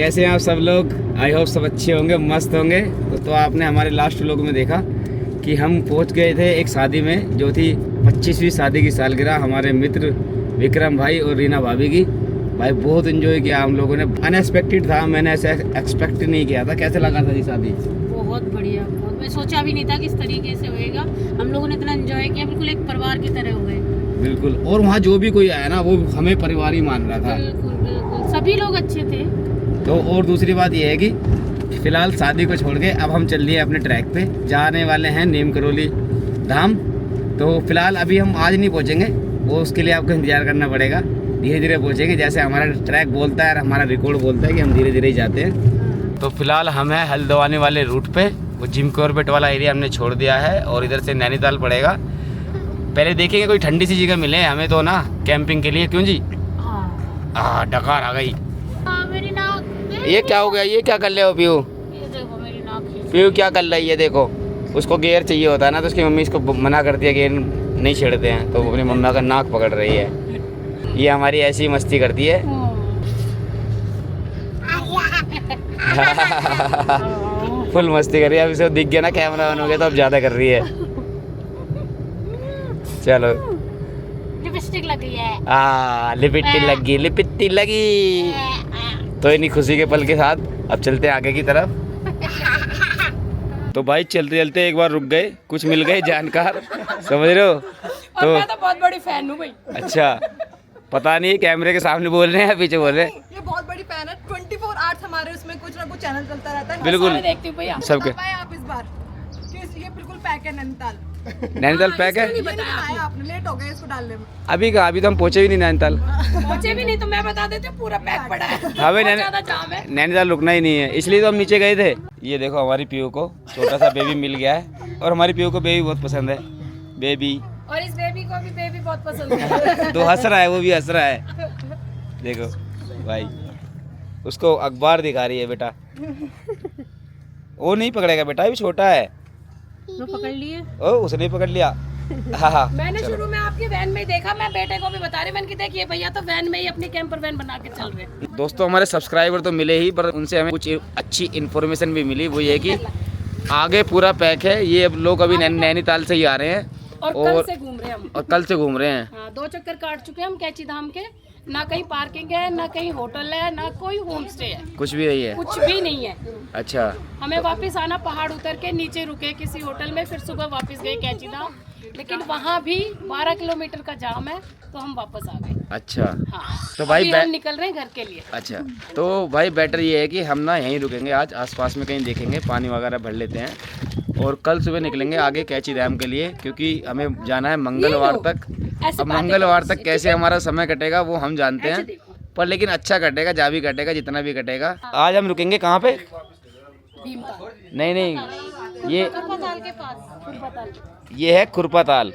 कैसे हैं आप सब लोग? आई होप सब अच्छे होंगे, मस्त होंगे। तो आपने हमारे लास्ट व्लॉग में देखा कि हम पहुंच गए थे एक शादी में, जो थी 25वीं शादी की सालगिरह हमारे मित्र विक्रम भाई और रीना भाभी की। भाई बहुत एंजॉय किया हम लोगों ने, अनएक्सपेक्टेड था, मैंने ऐसे एक्सपेक्ट नहीं किया था। कैसे लगा था जी शादी? बहुत बढ़िया, बहुत। मैं सोचा भी नहीं था कि इस तरीके से होएगा। हम लोगों ने इतना एंजॉय किया, बिल्कुल एक परिवार की तरह हो गए। बिल्कुल, और वहाँ जो भी कोई आया ना वो हमें परिवार ही मान रहा था। बिल्कुल बिल्कुल, सभी लोग अच्छे थे। तो और दूसरी बात ये है कि फिलहाल शादी को छोड़ के अब हम चल लिए अपने ट्रैक पे, जाने वाले हैं नीम करोली धाम। तो फिलहाल अभी हम आज नहीं पहुँचेंगे, वो उसके लिए आपको इंतजार करना पड़ेगा। धीरे धीरे पहुँचेंगे, जैसे हमारा ट्रैक बोलता है और हमारा रिकॉर्ड बोलता है कि हम धीरे धीरे ही जाते हैं। तो फिलहाल हम हैं हल्द्वानी वाले रूट पे, वो जिम कॉर्बेट वाला एरिया हमने छोड़ दिया है और इधर से नैनीताल पड़ेगा। पहले देखेंगे कोई ठंडी सी जगह मिले हमें तो ना कैंपिंग के लिए। क्यों जी? डकार आ गई। मेरी नाक। ये क्या हो गया? ये क्या कर रहे हो पीयू? ये देखो मेरी नाक। पीयू क्या कर रही है? देखो, उसको गेयर चाहिए होता है ना, तो उसकी मम्मी इसको मना करती है, गेयर नहीं छेड़ते हैं, तो वो अपनी मम्मा का नाक पकड़ रही है। ये हमारी ऐसी मस्ती करती है। फुल मस्ती कर रही है। अब इसे दिख गया ना कैमरा ऑन हो गया, तो अब ज़्यादा कर रही है। चलो, लिपस्टिक लग गई है। लिपट्टी लगी, लिपट्टी लगी। तो इन्हीं खुशी के पल के साथ अब चलते हैं आगे की तरफ। तो भाई चलते चलते एक बार रुक गए, कुछ मिल गए जानकार, समझ रहे हो? और मैं तो बहुत बड़ी फैन हूँ भाई। अच्छा, पता नहीं कैमरे के सामने बोल रहे हैं पीछे बोल रहे हैं। ये बहुत बड़ी फैन है। 24 आवर्स हमारे उसमें कुछ ना कुछ चैनल चलता रहता है। बिल्कुल देखती हूँ भैया। सबके। आप इस बार ये बिल्कुल पैक है नैनीताल। नैनीताल पैक है? नहीं बताया आपने, लेट हो गए इसको डालने में। अभी कहा, अभी तो हम पहुंचे भी नहीं नैनीताल। पहुंचे भी नहीं तो मैं बता देती हूँ, पूरा पैक पड़ा है। हमें बहुत ज्यादा जाम है। नैनीताल रुकना ही नहीं है, इसलिए तो हम नीचे गए थे। ये देखो हमारी पीयू को छोटा सा बेबी मिल गया है, और हमारी पीयू को बेबी बहुत पसंद है। बेबी, और इस बेबी को भी बेबी बहुत पसंद है। तो हंस रहा है, वो भी हंस रहा है। देखो भाई, उसको अखबार दिखा रही है बेटा। वो नहीं पकड़ेगा बेटा, अभी छोटा है। वो पकड़ लिए। ओ, उसने पकड़ लिया। हाँ, मैंने शुरू में आपकी वैन में ही देखा, मैं बेटे को भी बता रही, मैंने कि देखिए भैया तो वैन में ही अपनी कैंपर वैन बना के चल रहे हैं। दोस्तों हमारे सब्सक्राइबर तो मिले ही, पर उनसे हमें कुछ अच्छी इन्फॉर्मेशन भी मिली। वो ये कि आगे पूरा पैक है। ये लोग अभी नैनीताल से ही आ रहे हैं और कल से घूम रहे हैं हम। और कल से घूम रहे हैं। हाँ, 2 चक्कर काट चुके हैं हम कैची धाम के। ना कहीं पार्किंग है, ना कहीं होटल है, ना कोई होम स्टे है, कुछ भी नहीं है। कुछ भी नहीं है। अच्छा, हमें वापस आना, पहाड़ उतर के नीचे रुके किसी होटल में, फिर सुबह वापस गए कैची धाम। लेकिन वहाँ भी 12 किलोमीटर का जाम है, तो हम वापस आ गए। अच्छा। हाँ, तो भाई अभी हम निकल रहे हैं घर के लिए। अच्छा, तो भाई बेटर ये है कि हम ना यहीं रुकेंगे आज, आसपास में कहीं देखेंगे, पानी वगैरह भर लेते हैं, और कल सुबह निकलेंगे आगे कैची डैम के लिए, क्योंकि हमें जाना है मंगलवार तक। अब मंगलवार तक कैसे हमारा समय कटेगा वो हम जानते हैं, पर लेकिन अच्छा कटेगा, जा भी कटेगा, जितना भी कटेगा। आज हम रुकेंगे कहाँ पे? भीमताल। नहीं, ये खुरपाताल के पास। खुरपाताल। ये है खुरपाताल।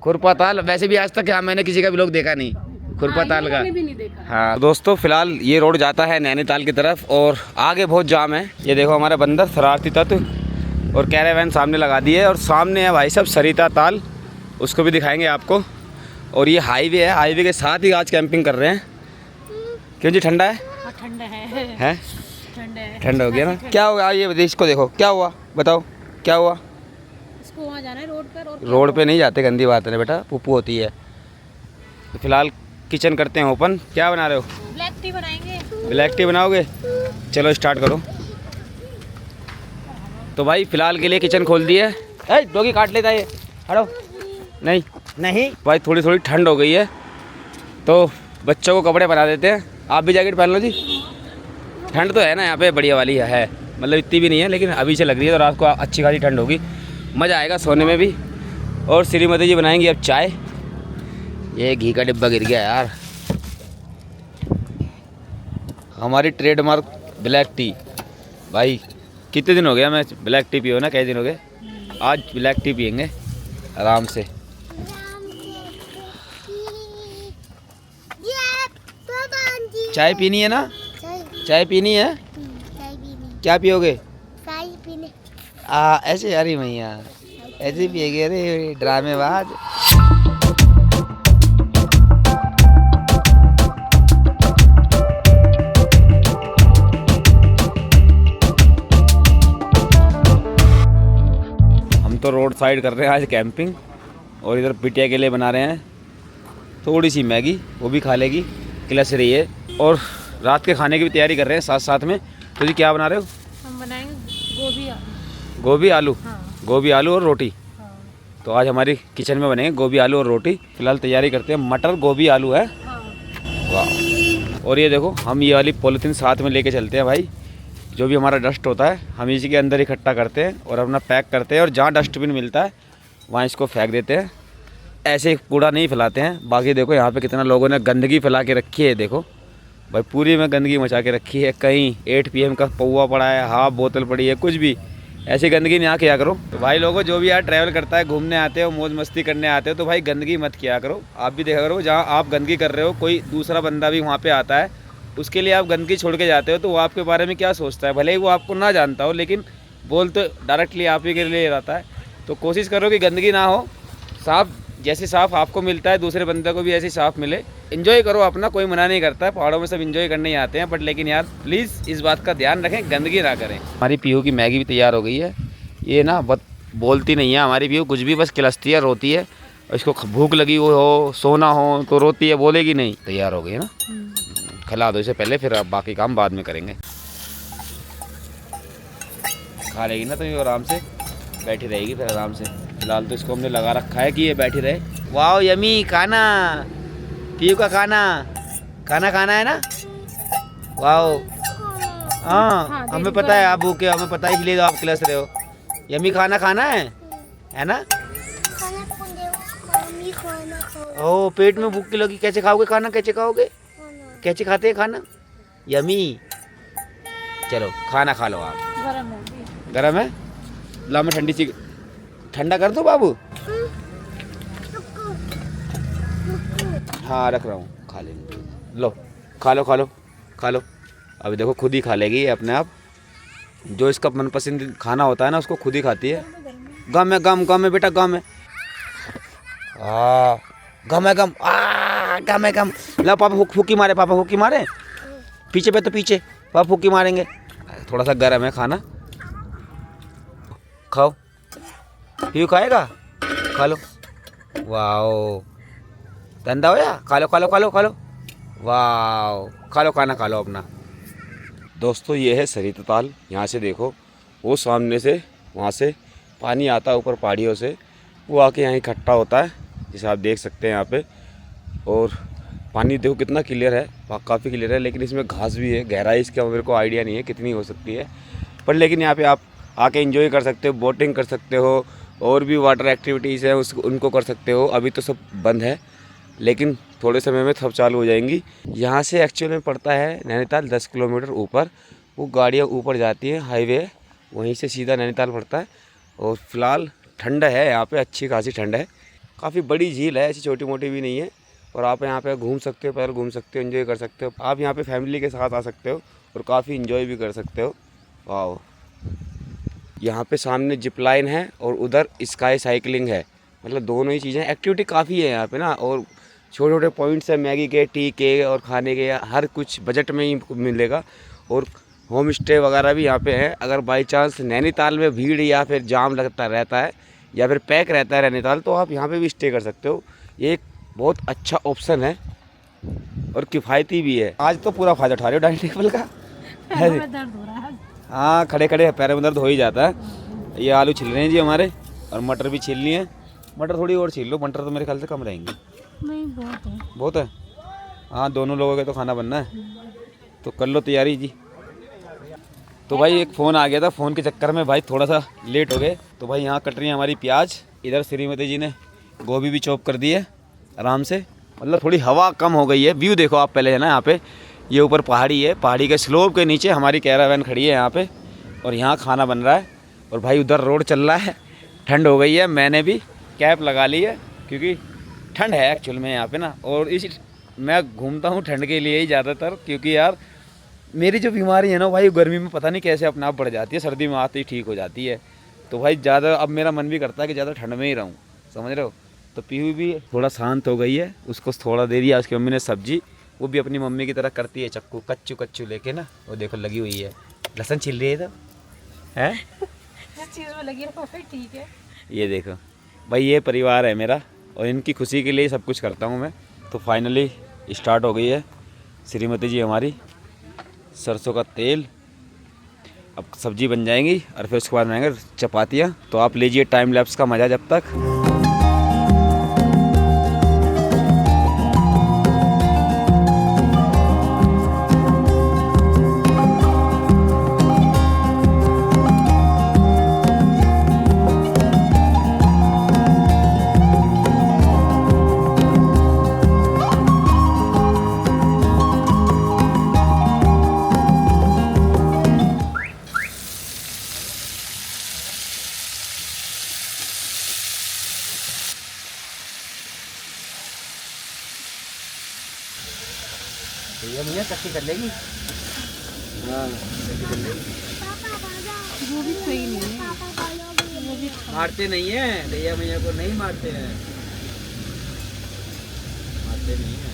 खुरपाताल वैसे भी आज तक यहाँ मैंने किसी का भी लोग देखा नहीं खुरपाताल का। भी नहीं देखा। हाँ दोस्तों, फिलहाल ये रोड जाता है नैनीताल की तरफ, और आगे बहुत जाम है। ये देखो हमारा बंदर शरारती तत्व, और कैरावैन सामने लगा दी है, और सामने है भाई साहब सरिता ताल, उसको भी दिखाएंगे आपको। और ये हाईवे है, हाईवे के साथ ही आज कैंपिंग कर रहे हैं। क्यों जी, ठंडा है? ठंडा है। ठंडा है। ठंडा हो गया ना? क्या होगा? ये इसको देखो, क्या हुआ बताओ, क्या हुआ? इसको वहाँ जाना है रोड पर। और रोड पे नहीं जाते, गंदी बात है बेटा, पुप्पू होती है। तो फिलहाल किचन करते हैं ओपन। क्या बना रहे हो? ब्लैक टी बनाएंगे। ब्लैक टी बनाओगे? चलो स्टार्ट करो। तो भाई फिलहाल के लिए किचन खोल दी है। डॉगी काट लेता है ये, हटो। नहीं भाई, थोड़ी थोड़ी ठंड हो गई है, तो बच्चों को कपड़े बना देते हैं। आप भी जैकेट पहन लो जी। ठंड तो है ना यहाँ पे, बढ़िया वाली है, मतलब इतनी भी नहीं है, लेकिन अभी से लग रही है, तो रात को अच्छी खासी ठंड होगी, मज़ा आएगा सोने में भी। और श्रीमती जी बनाएंगी अब चाय। ये घी का डिब्बा गिर गया यार। हमारी ट्रेडमार्क ब्लैक टी। भाई कितने दिन हो गया मैं ब्लैक टी पियो ना, कई दिन हो गए, आज ब्लैक टी पियेंगे आराम से। चाय पीनी है ना? चाय पीनी है? क्या पियोगे? ऐसे यार भैया, ऐसे पिएगे? अरे ड्रामेबाज। तो रोड साइड कर रहे हैं आज कैंपिंग, और इधर बिटिया के लिए बना रहे हैं थोड़ी सी मैगी, वो भी खा लेगी, क्लच रही है। और रात के खाने की भी तैयारी कर रहे हैं साथ साथ में। तो जी क्या बना रहे हो? हम बनाएंगे गोभी आलू। गोभी आलू? हाँ। गोभी आलू और रोटी। हाँ। तो आज हमारी किचन में बनेंगे गोभी आलू और रोटी। फिलहाल तैयारी करते हैं, मटर गोभी आलू है। हाँ। वाह। और ये देखो, हम ये वाली पॉलीथीन साथ में लेके चलते हैं भाई। जो भी हमारा डस्ट होता है हम इसी के अंदर इकट्ठा करते हैं और अपना पैक करते हैं, और जहाँ डस्टबिन मिलता है वहाँ इसको फेंक देते हैं। ऐसे कूड़ा नहीं फैलाते हैं। बाकी देखो यहाँ पे कितना लोगों ने गंदगी फैला के रखी है, देखो भाई पूरी में गंदगी मचा के रखी है। कहीं 8 PM का पौवा पड़ा है, हाफ बोतल पड़ी है, कुछ भी ऐसी गंदगी नहीं किया करो। तो भाई लोगों, जो भी यार ट्रैवल करता है, घूमने आते हो, मौज मस्ती करने आते हो, तो भाई गंदगी मत किया करो। आप भी देखा करो, जहाँ आप गंदगी कर रहे हो कोई दूसरा बंदा भी वहाँ पे आता है, उसके लिए आप गंदगी छोड़ के जाते हो, तो वो आपके बारे में क्या सोचता है? भले ही वो आपको ना जानता हो, लेकिन बोल तो डायरेक्टली आप ही के लिए रहता है। तो कोशिश करो कि गंदगी ना हो, साफ जैसे साफ़ आपको मिलता है दूसरे बंदे को भी ऐसे साफ़ मिले। एंजॉय करो अपना, कोई मना नहीं करता है, पहाड़ों में सब एंजॉय करने ही आते हैं, बट लेकिन यार प्लीज़ इस बात का ध्यान रखें, गंदगी ना करें। हमारी पीहू की मैगी भी तैयार हो गई है। ये ना बोलती नहीं है हमारी पीहू, कुछ भी बस किलसती है, रोती है। इसको भूख लगी हो, सोना हो तो रोती है, बोलेगी नहीं। तैयार हो गई है ना, खिला दो इसे पहले, फिर आप बाकी काम बाद में करेंगे। खा लेगी ना तो ये आराम से बैठी रहेगी फिर आराम से। फिलहाल तो इसको हमने लगा रखा है कि ये बैठी रहे। वाह यमी खाना, पीहू का खाना खाना है ना। वाह हाँ, हमें पता है आप भूखे, हमें पता है, इसलिए तो आप खिलस रहे हो। यमी खाना है ना। ओ पेट में भूख लगी, कैसे खाओगे खाना, कैसे खाओगे, कैसे खाते हैं खाना? यमी। चलो खाना खा लो आप। गरम है? ला मैं ठंडी सी ठंडा कर दो बाबू। हाँ रख रहा हूँ, खा लेंगे। लो खा लो। अभी देखो खुद ही खा लेगी अपने आप। जो इसका मनपसंद खाना होता है ना, उसको खुद ही खाती है। गम है बेटा, गम है। गम है। ला पापा फूकी मारे। पीछे पे तो पीछे पापा फूकी मारेंगे। थोड़ा सा गर्म है खाना, खाओ। पीहू खाएगा, खा लो। वाओ धंधा होया, खा लो। वाओ खा लो खाना, खा लो अपना। दोस्तों ये है सरिता ताल। यहाँ से देखो, वो सामने से वहाँ से पानी आता है ऊपर पहाड़ियों से, वो आके यहाँ इकट्ठा होता है, जैसे आप देख सकते हैं यहाँ पे। और पानी देखो कितना क्लियर है, काफ़ी क्लियर है, लेकिन इसमें घास भी है। गहराई इसका मेरे को आइडिया नहीं है कितनी हो सकती है, पर लेकिन यहाँ पे आप आके एंजॉय कर सकते हो, बोटिंग कर सकते हो, और भी वाटर एक्टिविटीज़ हैं उनको कर सकते हो। अभी तो सब बंद है, लेकिन थोड़े समय में सब चालू हो जाएंगी। यहाँ से एक्चुअल में पड़ता है नैनीताल 10 किलोमीटर ऊपर। वो गाड़ियाँ ऊपर जाती हैं, हाईवे वहीं से सीधा नैनीताल पड़ता है। और फिलहाल ठंड है यहाँ पे, अच्छी खासी ठंड है। काफ़ी बड़ी झील है, ऐसी छोटी मोटी भी नहीं है। और आप यहाँ पे घूम सकते हो, पैदल घूम सकते हो, एंजॉय कर सकते हो। आप यहाँ पे फैमिली के साथ आ सकते हो और काफ़ी एंजॉय भी कर सकते हो। वाह, यहाँ पे सामने जिप लाइन है और उधर स्काई साइकिलिंग है, मतलब दोनों ही चीज़ें। एक्टिविटी काफ़ी है यहाँ पे ना, और छोटे छोटे पॉइंट्स हैं, मैगी के, टी के और खाने के, हर कुछ बजट में ही मिलेगा। और होम स्टे वगैरह भी यहाँ पे है। अगर बाई चांस नैनीताल में भीड़ या फिर जाम लगता रहता है या फिर पैक रहता है नैनीताल, तो आप यहाँ पे भी स्टे कर सकते हो। ये एक बहुत अच्छा ऑप्शन है और किफ़ायती भी है। आज तो पूरा फ़ायदा उठा रहे हो डाइनिंग टेबल का। दर्द हो रहा है। हाँ खड़े पैरों में दर्द हो ही जाता है। ये आलू छिल रहे हैं जी हमारे, और मटर भी छील लिए हैं। मटर थोड़ी और छील लो, मटर तो मेरे ख्याल से कम रहेंगे। नहीं बहुत है। हाँ दोनों लोगों के तो खाना बनना है, तो कर लो तैयारी जी। तो भाई एक फ़ोन आ गया था, फ़ोन के चक्कर में भाई थोड़ा सा लेट हो गए। तो भाई यहाँ कट रही है हमारी प्याज, इधर श्रीमती जी ने गोभी भी चॉप कर दी है आराम से। मतलब थोड़ी हवा कम हो गई है। व्यू देखो आप पहले है ना, यहाँ पे ये ऊपर पहाड़ी है, पहाड़ी के स्लोप के नीचे हमारी कैरावैन खड़ी है यहाँ पे, और यहाँ खाना बन रहा है। और भाई उधर रोड चल रहा है। ठंड हो गई है, मैंने भी कैप लगा ली है क्योंकि ठंड है एक्चुअल में यहाँ पे ना। और इस मैं घूमता हूँ ठंड के लिए ही ज़्यादातर, क्योंकि यार मेरी जो बीमारी है ना भाई, गर्मी में पता नहीं कैसे अपने आप बढ़ जाती है, सर्दी में आती ही ठीक हो जाती है। तो भाई ज़्यादा अब मेरा मन भी करता है कि ज़्यादा ठंड में ही रहूँ, समझ रहे हो। तो पीहू भी थोड़ा शांत हो गई है, उसको थोड़ा दे दिया उसकी मम्मी ने सब्जी। वो भी अपनी मम्मी की तरह करती है, चक्कू कच्चू लेके ना, वो देखो लगी हुई है, लहसुन छिल रही है। तो है जिस चीज़ में लगी है वो ठीक है, ये देखो भाई, ये परिवार है मेरा और इनकी खुशी के लिए सब कुछ करता हूँ मैं। तो फाइनली स्टार्ट हो गई है श्रीमती जी हमारी सरसों का तेल। अब सब्जी बन जाएंगी और फिर उसके बाद बनाएंगे चपातियाँ। तो आप लीजिए टाइम लैप्स का मज़ा जब तक। भैया भैया चक्की कर लेगी। हाँ वो भी सही नहीं है, वो भी मारते नहीं है भैया, भैया को नहीं मारते हैं, मारते नहीं है।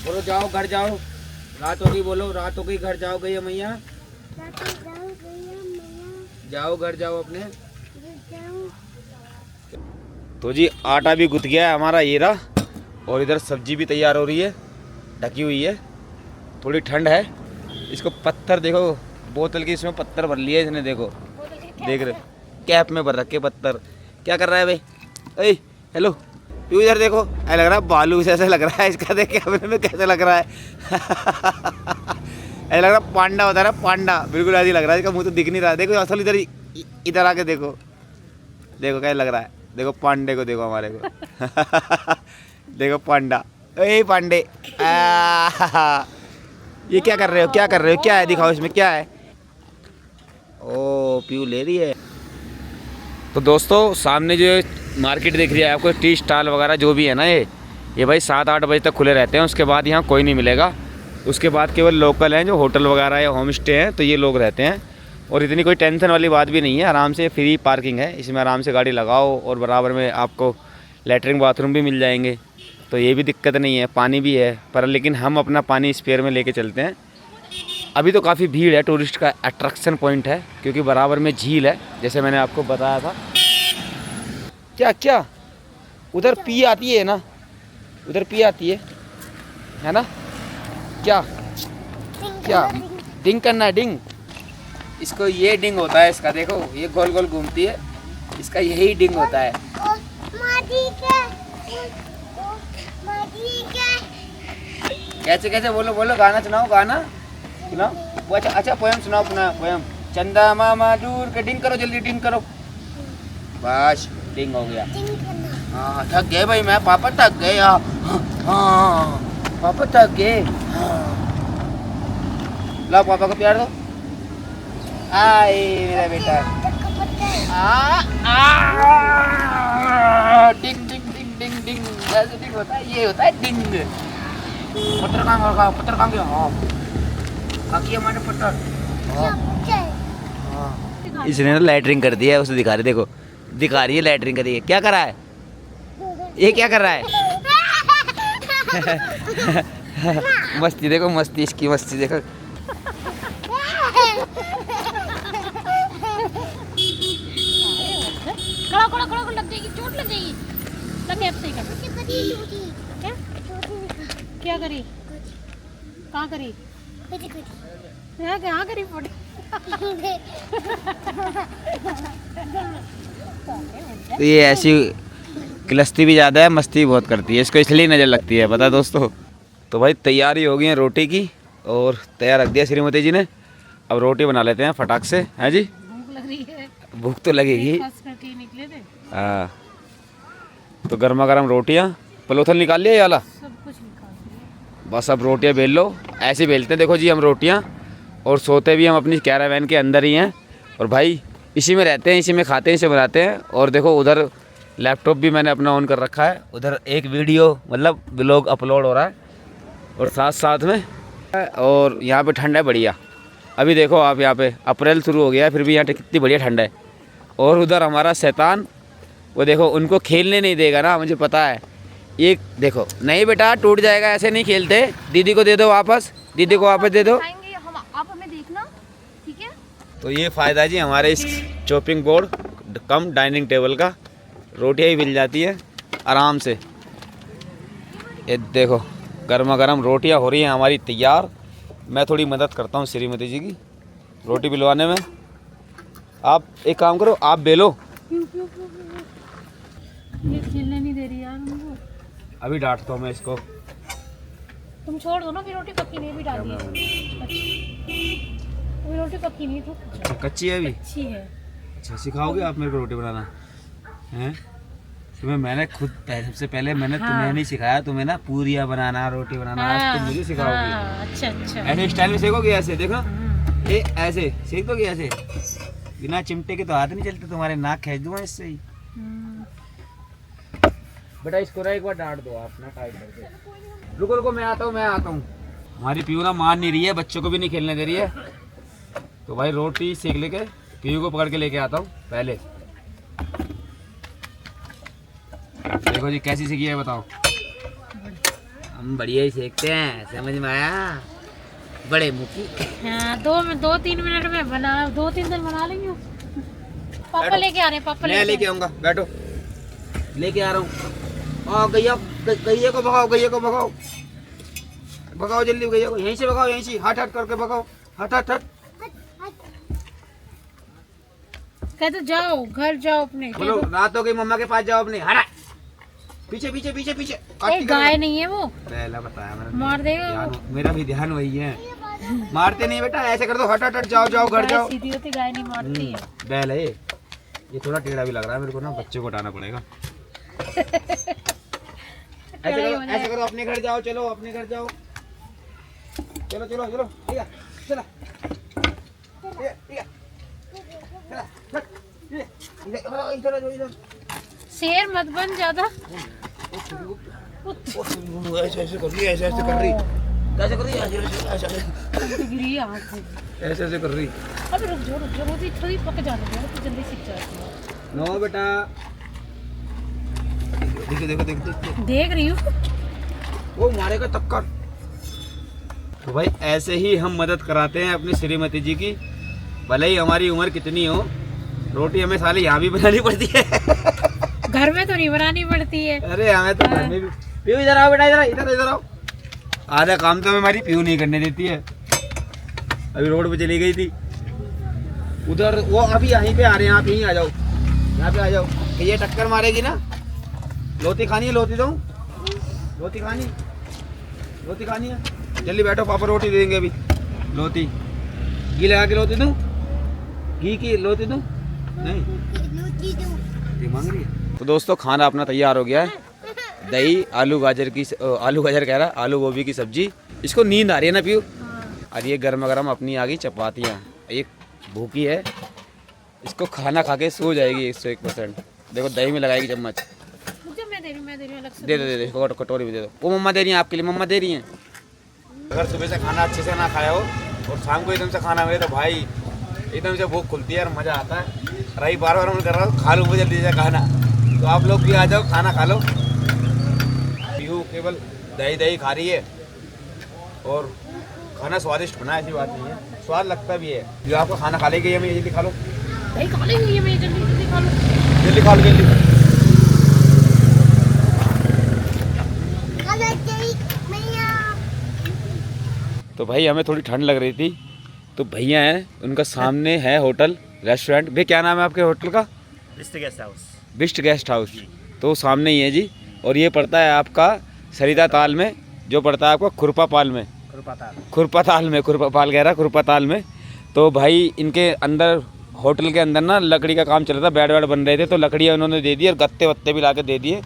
बोलो जाओ घर जाओ, रात हो गई, बोलो रात हो गई, घर जाओ भैया मैया, जाओ घर जाओ अपने। तो जी आटा भी गुथ गया है हमारा ये रहा, और इधर सब्जी भी तैयार हो रही है, ढकी हुई है। थोड़ी ठंड है, इसको पत्थर देखो, बोतल की इसमें पत्थर भर लिए इसने, देखो देख रहे, कैप में भर रखे पत्थर। क्या कर रहा है भाई? ए हेलो, तू इधर देखो, ऐसा लग रहा है बालू जैसा लग रहा है इसका, देख कैमरे में कैसे लग रहा है। ऐसा लग रहा है पांडा होता है ना, पांडा, बिल्कुल ऐसे लग रहा है, इसका मुँह तो दिख नहीं रहा है। देखो असल इधर इधर आके देखो, देखो कैसा लग रहा है, देखो पांडे को देखो हमारे को। देखो पांडा, ए पांडे, ये क्या कर रहे हो, क्या कर रहे हो, क्या है दिखाओ इसमें क्या है। ओ पीऊ ले रही है। तो दोस्तों सामने जो मार्केट दिख रही है आपको, टी स्टॉल वगैरह जो भी है ना, ये भाई 7-8 बजे तक खुले रहते हैं। उसके बाद यहाँ कोई नहीं मिलेगा। उसके बाद केवल लोकल हैं जो होटल वगैरह या होम स्टे हैं, तो ये लोग रहते हैं। और इतनी कोई टेंशन वाली बात भी नहीं है, आराम से फ्री पार्किंग है, इसमें आराम से गाड़ी लगाओ और बराबर में आपको लेटरिन बाथरूम भी मिल जाएंगे। तो ये भी दिक्कत नहीं है, पानी भी है पर, लेकिन हम अपना पानी स्पेयर में लेके चलते हैं। अभी तो काफ़ी भीड़ है, टूरिस्ट का अट्रैक्शन पॉइंट है, क्योंकि बराबर में झील है, जैसे मैंने आपको बताया था। क्या क्या उधर पी आती है ना, उधर पी आती है ना, क्या क्या डिंग करना है, डिंग, इसको ये डिंग होता है इसका, देखो ये गोल गोल घूमती है, इसका यही डिंग होता है। कैसे कैसे बोलो बोलो, गाना सुनाओ, गाना सुनाओ। वो अच्छा अच्छा पोयम सुनाओ, अपना पोयम। चंदा मामा दूर के, डिंग करो जल्दी, डिंग करो, बस डिंग हो गया। हाँ थक गए भाई मैं, पापा थक गए। हाँ पापा थक गए। लो पापा को प्यार दो। आए मेरा बेटा, डिंग डिंग डिंग डिंग डिंग, ऐसे डिंग होता है, ये होता है डिंग। पत्थर कहाँ गया, पत्थर कहाँ गया? हाँ काकी हमारे पत्थर। इसने ना लैटरिंग कर दिया है, उसे दिखा रही, देखो दिखा रही है लैटरिंग करी है। क्या कर रहा है ये, क्या कर रहा है? मस्ती देखो, मस्ती इसकी, मस्ती देखो। खड़ा खड़ा खड़ा लग जाएगी, चोट लग जाएगी। लग गया, सही कर। क्या करी, कहाँ करी, कहाँ करी फोटो? तो ये ऐसी किलस्ती भी ज़्यादा है, मस्ती भी बहुत करती है, इसको इसलिए नज़र लगती है, पता दोस्तों। तो भाई तैयारी हो गई है रोटी की, और तैयार रख दिया श्रीमती जी ने। अब रोटी बना लेते हैं फटाक से, हैं जी? भूख लग रही है, भूख तो लगेगी। निकले थे। हाँ तो गर्मा गर्म रोटियाँ, पलोथल निकाल लिया वाला, सब कुछ निकाल दिया। बस अब रोटियाँ बेल लो। ऐसे बेलते हैं देखो जी हम रोटियाँ, और सोते भी हम अपनी कैरावैन के अंदर ही हैं, और भाई इसी में रहते हैं, इसी में खाते हैं, इसे बनाते हैं। और देखो उधर लैपटॉप भी मैंने अपना ऑन कर रखा है, उधर एक वीडियो मतलब व्लॉग अपलोड हो रहा है, और साथ साथ में, और यहाँ पे ठंड है बढ़िया। अभी देखो आप, यहाँ पे अप्रैल शुरू हो गया है, फिर भी यहाँ कितनी बढ़िया ठंड है। और उधर हमारा शैतान, वो देखो उनको खेलने नहीं देगा ना, मुझे पता है। ये देखो, नहीं बेटा टूट जाएगा, ऐसे नहीं खेलते, दीदी को दे दो वापस, दीदी को वापस दे दो। आप हमें देखना, ठीक है? तो ये फ़ायदा है जी हमारे इस चॉपिंग बोर्ड कम डाइनिंग टेबल का रोटियाँ ही मिल जाती है आराम से। ये देखो गर्मा गर्म रोटियाँ हो रही हैं हमारी तैयार। मैं थोड़ी मदद करता हूँ श्रीमती जी की रोटी बिलवाने में। आप एक काम करो, आप बेलो। ये खेलने नहीं दे रही यार हमको। अभी डांटता हूँ मैं इसको। तुम छोड़ दो ना, फिर रोटी पक्की नहीं भी डाल दी। अभी रोटी पक्की नहीं तो अच्छा कच्ची है अभी? अच्छी है। अच्छा सिखाओगे आप मेरे को रोटी बनाना हैं? तुम्हें मैंने खुद सबसे पहले मैंने तुम्हें नहीं सिखाया, तुम्हें ना पूरियाँ बनाना रोटी बनाना आज तुम मुझे सिखाओगे। अच्छा अच्छा। ऐसे स्टाइल में सेकोगे? ऐसे देखो ये ऐसे सेक दोगे ऐसे, बिना चिमटे के तो हाथ नहीं चलते तुम्हारे, नाक खींच दूंगा इससे ही। बेटा इसको ना एक बार डांट दो आप ना टाइट करके। रुको रुको मैं आता हूँ। हमारी पीयू ना मान नहीं रही है, बच्चों को भी नहीं खेलने दे रही है। तो भाई रोटी सेक लेके पीयू को पकड़ के लेके आता हूँ पहले। देखो जी कैसी सीखी है बताओ। हम बढ़िया ही सीखते हैं, समझ में आया? बड़े मुखी। हाँ 2-3 मिनट में बना, 2-3 दिन बना लेंगे। पापा लेके आ रहे हैं, पापा मैं लेके आऊंगा, बैठो लेके आ रहा हूँ। गैया को भगाओ, गैया को भगाओ, भगाओ जल्दी गैया को, यहीं से भगाओ, यहीं से हट हट करके भगाओ, हट हट हट। कहते जाओ घर जाओ अपने। बोलो रात हो गई मम्मा के पास जाओ अपने। हटा पीछे पीछे पीछे पीछे। गाय नहीं है वो, पहला बताया मैंने, मार देगा। मेरा भी ध्यान वही है। मारते नहीं बेटा, ऐसे कर दो, हट हट हट, जाओ जाओ घर जाओ। सीधी होती गाय नहीं मारती है। बैल है ये थोड़ा टेढ़ा भी लग रहा है मेरे को ना, बच्चे को हटाना पड़ेगा। ऐसे करो अपने घर जाओ, चलो अपने घर जाओ, चलो चलो चलो ठीक है चलो शेर मत बन ज्यादा। ऐसे ऐसे कर रही है, ऐसे ऐसे कर रही, कैसे कर रही है, ऐसे ऐसे कर रही। अब रुक जाओ वो भी थोड़ी पक जाने दो तो जल्दी सीख जाती है। नो बेटा देखो देखो देखो देख रही हूँ वो मारेगा टक्कर। तो भाई ऐसे ही हम मदद कराते हैं अपनी श्रीमती जी की, भले ही हमारी उम्र कितनी हो। रोटी हमें साले यहाँ भी बनानी पड़ती है। घर में तो नहीं बनानी पड़ती है। अरे हमें तो घर में भी। पीयू इधर आओ बेटा, इधर इधर इधर आओ। आधा काम तो हमारी पीयू नहीं करने देती है। अभी रोड पे चली गई थी उधर, वो अभी यहीं पे आ रहे हैं, आप यहीं आ जाओ, यहाँ पे आ जाओ। ये टक्कर मारेगी ना। लोती खानी है, लोती दूँ? लोती खानी, लोती खानी है, जल्दी बैठो पापा रोटी दे देंगे अभी। लोती घी लगा के लोती दूँ? घी की लोती दूँ? नहीं मांग रही है। तो दोस्तों खाना अपना तैयार हो गया है। दही आलू गाजर की, आलू गाजर कह रहा, आलू गोभी की सब्जी। इसको नींद आ रही है ना पीयू? और ये गर्मा गर्म अपनी आ गई चपातियाँ। एक भूखी है, इसको खाना खा के सो जाएगी 101%। देखो दही में लगाएगी चम्मच। मैं दे रही हूँ अलग से। दे दे इसको कटोरी भी दे दो। वो मम्मा दे रही हैं आपके लिए, मम्मा दे रही हैं। अगर सुबह से खाना अच्छे से ना खाया हो और शाम को एकदम से खाना मिले तो भाई एकदम से भूख खुलती है और मज़ा आता है। रही बार बार मैं कर रहा हूँ खा लो मुझे जल्दी से खाना, तो आप लोग भी आ जाओ खाना खा लो। पीयू केवल दही दही खा रही है और खाना स्वादिष्ट बना, ऐसी बात नहीं है, स्वाद लगता भी है। जो आपको खाना खा लेगी हमें जल्दी खा लो, दही खा लेंगे मैं जल्दी जल्दी खा लो, जल्दी खा लो जल्दी। तो भाई हमें थोड़ी ठंड लग रही थी, तो भैया हैं उनका सामने है होटल रेस्टोरेंट। भैया क्या नाम है आपके होटल का? Bisht guest house. Bisht guest house, तो सामने ही है जी। और ये पड़ता है आपका सरिता ताल में, जो पड़ता है आपका खुरपापाल में, खुरपाताल कह रहा, खुरपाताल में। तो भाई इनके अंदर होटल के अंदर ना लकड़ी का काम चल रहा था, बेड वेड बन रहे थे, तो लकड़ियाँ उन्होंने दे दी और गत्ते वत्ते भी ला के दे दिए।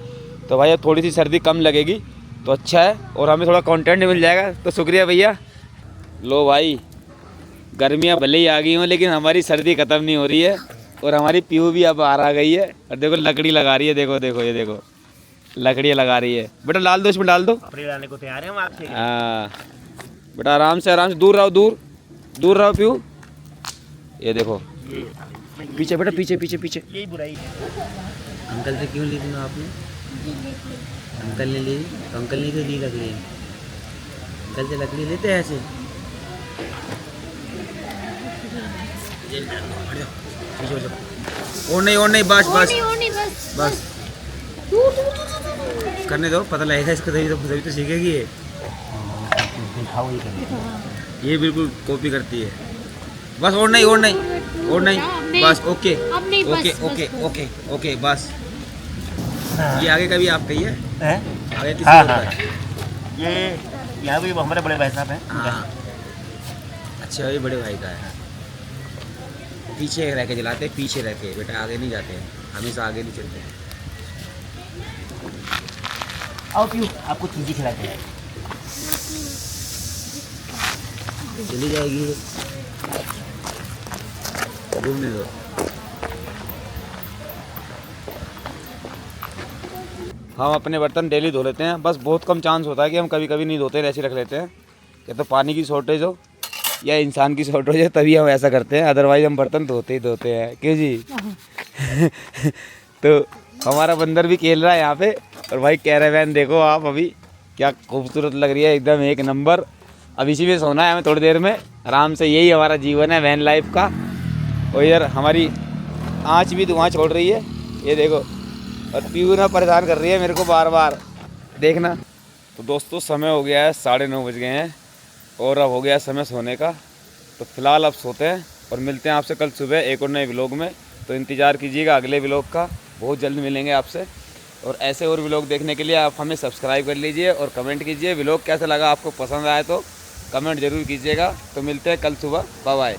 तो भाई अब थोड़ी सी सर्दी कम लगेगी तो अच्छा है और हमें थोड़ा कंटेंट मिल जाएगा, तो शुक्रिया भैया। लो भाई गर्मियाँ भले ही आ गई हों लेकिन हमारी सर्दी ख़त्म नहीं हो रही है और हमारी पीयू भी अब बाहर आ गई है। और देखो लकड़ी लगा रही है, देखो देखो ये देखो लकड़ियाँ लगा रही है। बेटा डाल दो इसमें, डाल दो। अपने लाने को तैयार हैं हम आपसे। हाँ बेटा आराम से दूर रहो, दूर रहो पीयू। ये देखो पीछे बेटा, पीछे पीछे पीछे। यही बुराई है। अंकल से क्यों ली थी आपने? अंकल ने ली तो अंकल ने क्यों ली लकड़ी? अंकल से लकड़ी लेते हैं ऐसे। पीछे और नहीं बस बस और नहीं बस बस करने दो, पता लगेगा इसको, तभी तो सीखेगी ये। दिखाओ ही करें। ये बिल्कुल कॉपी करती है। बस और नहीं बस ओके अब नहीं, बस, ओके बस, ओके बस। ओके ओके बस। हाँ। ये आगे का भी आपका ही है, हैं? आगे किसी हाँ और हाँ का हाँ। है? ये यहाँ भी हमारे बड़े भाई साहब हैं। हाँ अच्छा, ये बड़े भाई का है। पीछे रह के चलाते हैं, पीछे रह के, बेटा आगे नहीं जाते हैं, हमेशा आगे नहीं चलते हैं। आओ क्यों, आपको चीज़ें खिलाते हैं। चली जाएगी ये, घूमने दो। हम अपने बर्तन डेली धो लेते हैं, बस बहुत कम चांस होता है कि हम कभी कभी नहीं धोते हैं, ऐसे रख लेते हैं। या तो पानी की शॉर्टेज हो या इंसान की शॉर्टेज हो, तभी हम ऐसा करते हैं, अदरवाइज हम बर्तन धोते ही धोते हैं। क्यों जी? तो हमारा बंदर भी खेल रहा है यहाँ पे, और भाई कैरावैन देखो आप, अभी क्या खूबसूरत लग रही है, एकदम एक नंबर। अब इसी में सोना है हमें थोड़ी देर में आराम से, यही हमारा जीवन है वैन लाइफ का। और यार हमारी आँच भी धुआं छोड़ रही है, ये देखो, और पीयू ना परेशान कर रही है मेरे को बार बार, देखना। तो दोस्तों समय हो गया है, 9:30 बज गए हैं, और अब हो गया समय सोने का। तो फिलहाल अब सोते हैं और मिलते हैं आपसे कल सुबह एक और नए व्लॉग में। तो इंतज़ार कीजिएगा अगले व्लॉग का, बहुत जल्द मिलेंगे आपसे। और ऐसे और व्लॉग देखने के लिए आप हमें सब्सक्राइब कर लीजिए और कमेंट कीजिए। व्लॉग कैसा लगा, आपको पसंद आए तो कमेंट ज़रूर कीजिएगा। तो मिलते हैं कल सुबह, बाय बाय।